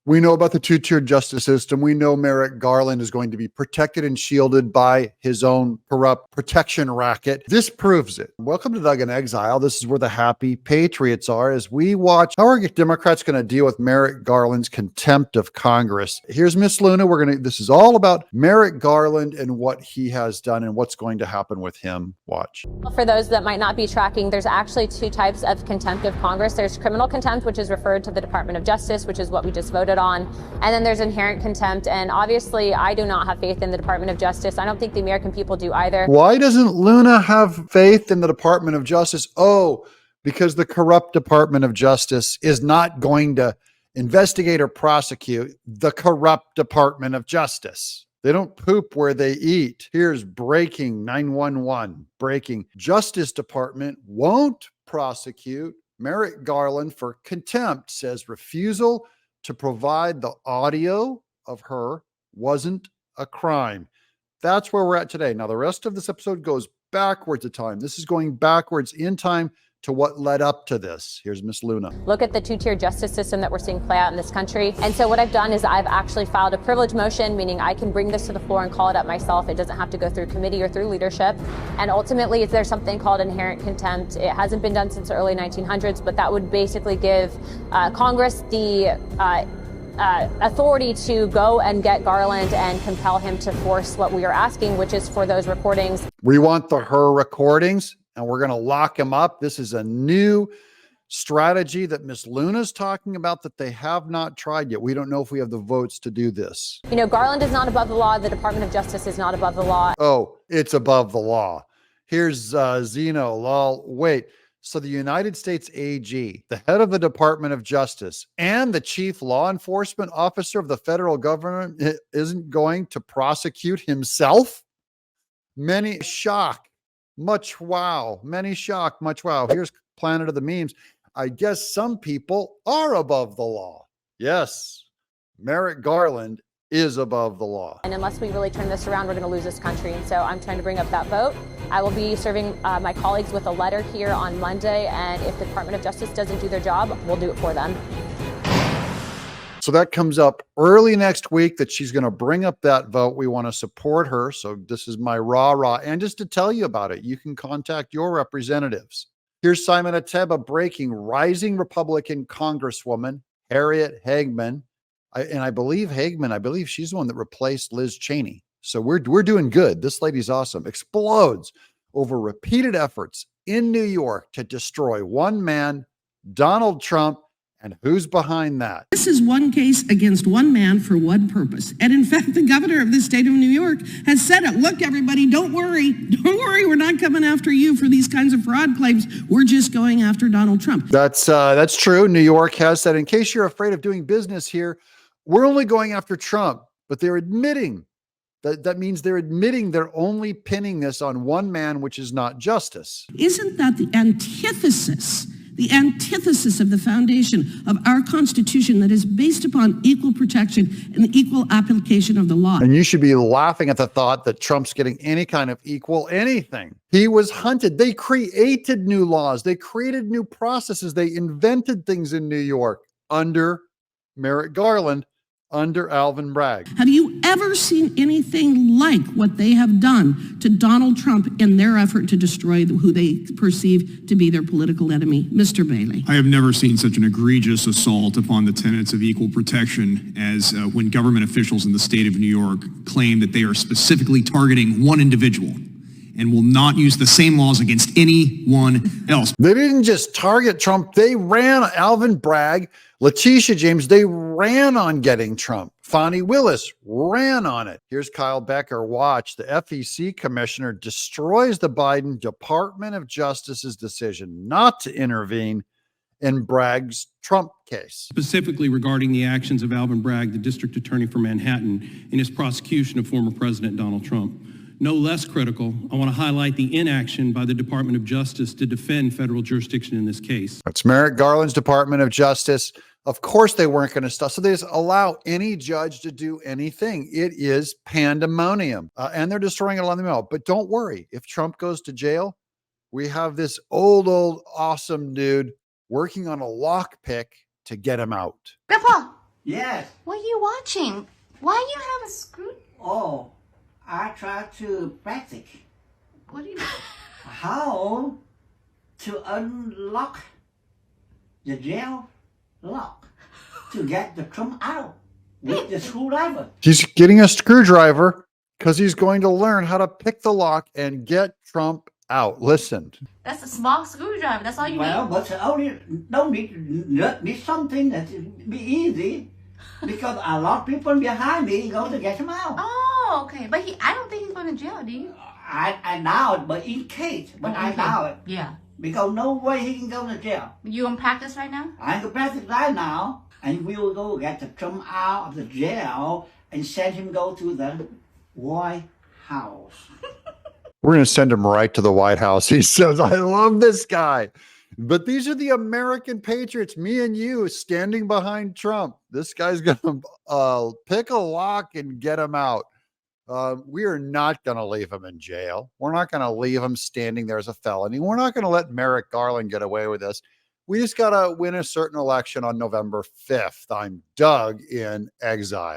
We know about the two-tiered justice system. We know Merrick Garland is going to be protected and shielded by his own corrupt protection racket. This proves it. Welcome to Doug in Exile. This is where the happy patriots are as we watch how are Democrats going to deal with Merrick Garland's contempt of Congress. Here's Miss Luna. This is all about Merrick Garland and what he has done and what's going to happen with him. Watch. For those that might not be tracking, there's actually two types of contempt of Congress. There's criminal contempt, which is referred to the Department of Justice, which is what we just voted on. And then there's inherent contempt. And obviously, I do not have faith in the Department of Justice. I don't think the American people do either. Why doesn't Luna have faith in the Department of Justice? Oh, because the corrupt Department of Justice is not going to investigate or prosecute the corrupt Department of Justice. They don't poop where they eat. Here's breaking 911. Breaking. Justice Department won't prosecute Merrick Garland for contempt, says refusal to provide the audio of her wasn't a crime. That's where we're at today. Now, the rest of this episode goes backwards in time. This is going backwards in time to what led up to this. Here's Miss Luna. Look at the two-tier justice system that we're seeing play out in this country. And so what I've done is I've actually filed a privilege motion, meaning I can bring this to the floor and call it up myself. It doesn't have to go through committee or through leadership. And ultimately, there's something called inherent contempt. It hasn't been done since the early 1900s, but that would basically give Congress the authority to go and get Garland and compel him to force what we are asking, which is for those recordings. We want the Hur recordings, and we're going to lock him up. This is a new strategy that Miss Luna's talking about that they have not tried yet. We don't know if we have the votes to do this. You know, Garland is not above the law. The Department of Justice is not above the law. Oh, it's above the law. Here's Zeno. Lol. Wait. So the United States AG, the head of the Department of Justice, and the chief law enforcement officer of the federal government isn't going to prosecute himself? Many shock. Much wow. Many shock. Much wow. Here's Planet of the Memes. I guess some people are above the law. Yes, Merrick Garland is above the law. And unless we really turn this around, we're going to lose this country. And so I'm trying to bring up that vote. I will be serving my colleagues with a letter here on Monday. And if the Department of Justice doesn't do their job, we'll do it for them. So that comes up early next week that she's going to bring up that vote. We want to support her. So this is my rah-rah. And just to tell you about it, you can contact your representatives. Here's Simon Ateba breaking rising Republican Congresswoman Harriet Hagman. I believe she's the one that replaced Liz Cheney. So we're doing good. This lady's awesome. Explodes over repeated efforts in New York to destroy one man, Donald Trump. And who's behind that? This is one case against one man for one purpose. And in fact, the governor of the state of New York has said it. Look, everybody, don't worry. Don't worry. We're not coming after you for these kinds of fraud claims. We're just going after Donald Trump. That's true. New York has said, in case you're afraid of doing business here, we're only going after Trump. But they're admitting that means they're admitting they're only pinning this on one man, which is not justice. Isn't that the antithesis of the foundation of our Constitution that is based upon equal protection and the equal application of the law? And you should be laughing at the thought that Trump's getting any kind of equal anything. He was hunted. They created new laws. They created new processes. They invented things in New York under Merrick Garland, under Alvin Bragg. Have you ever seen anything like what they have done to Donald Trump in their effort to destroy who they perceive to be their political enemy? Mr. Bailey. I have never seen such an egregious assault upon the tenets of equal protection as when government officials in the state of New York claim that they are specifically targeting one individual and will not use the same laws against anyone else. They didn't just target Trump. They ran Alvin Bragg, Letitia James. They ran on getting Trump. Fonnie Willis ran on it. Here's Kyle Becker. Watch. The FEC commissioner destroys the Biden Department of Justice's decision not to intervene in Bragg's Trump case. Specifically regarding the actions of Alvin Bragg, the district attorney for Manhattan, in his prosecution of former President Donald Trump. No less critical, I want to highlight the inaction by the Department of Justice to defend federal jurisdiction in this case. That's Merrick Garland's Department of Justice. Of course they weren't going to stop. So they just allow any judge to do anything. It is pandemonium. And they're destroying it on the mail. But don't worry. If Trump goes to jail, we have this old, awesome dude working on a lockpick to get him out. Grandpa, Yes. What are you watching? Why do you have a screw? Oh, I try to practice What do you? how to unlock the jail lock to get the Trump out with the screwdriver. He's getting a screwdriver because he's going to learn how to pick the lock and get Trump out. Listen. That's a small screwdriver. That's all you Well, need. but only don't need something that be easy because a lot of people behind me going to get him out. Oh, okay. But I don't think he's going to jail, do you? I know it, but in case, but I know it Yeah. because no way he can go to jail. You in practice right now? I can practice right now, and we will go get the Trump out of the jail and send him go to the White House. We're going to send him right to the White House. He says, I love this guy. But these are the American patriots, me and you, standing behind Trump. This guy's going to pick a lock and get him out. We are not going to leave him in jail. We're not going to leave him standing there as a felony. We're not going to let Merrick Garland get away with this. We just got to win a certain election on November 5th. I'm Doug in Exile.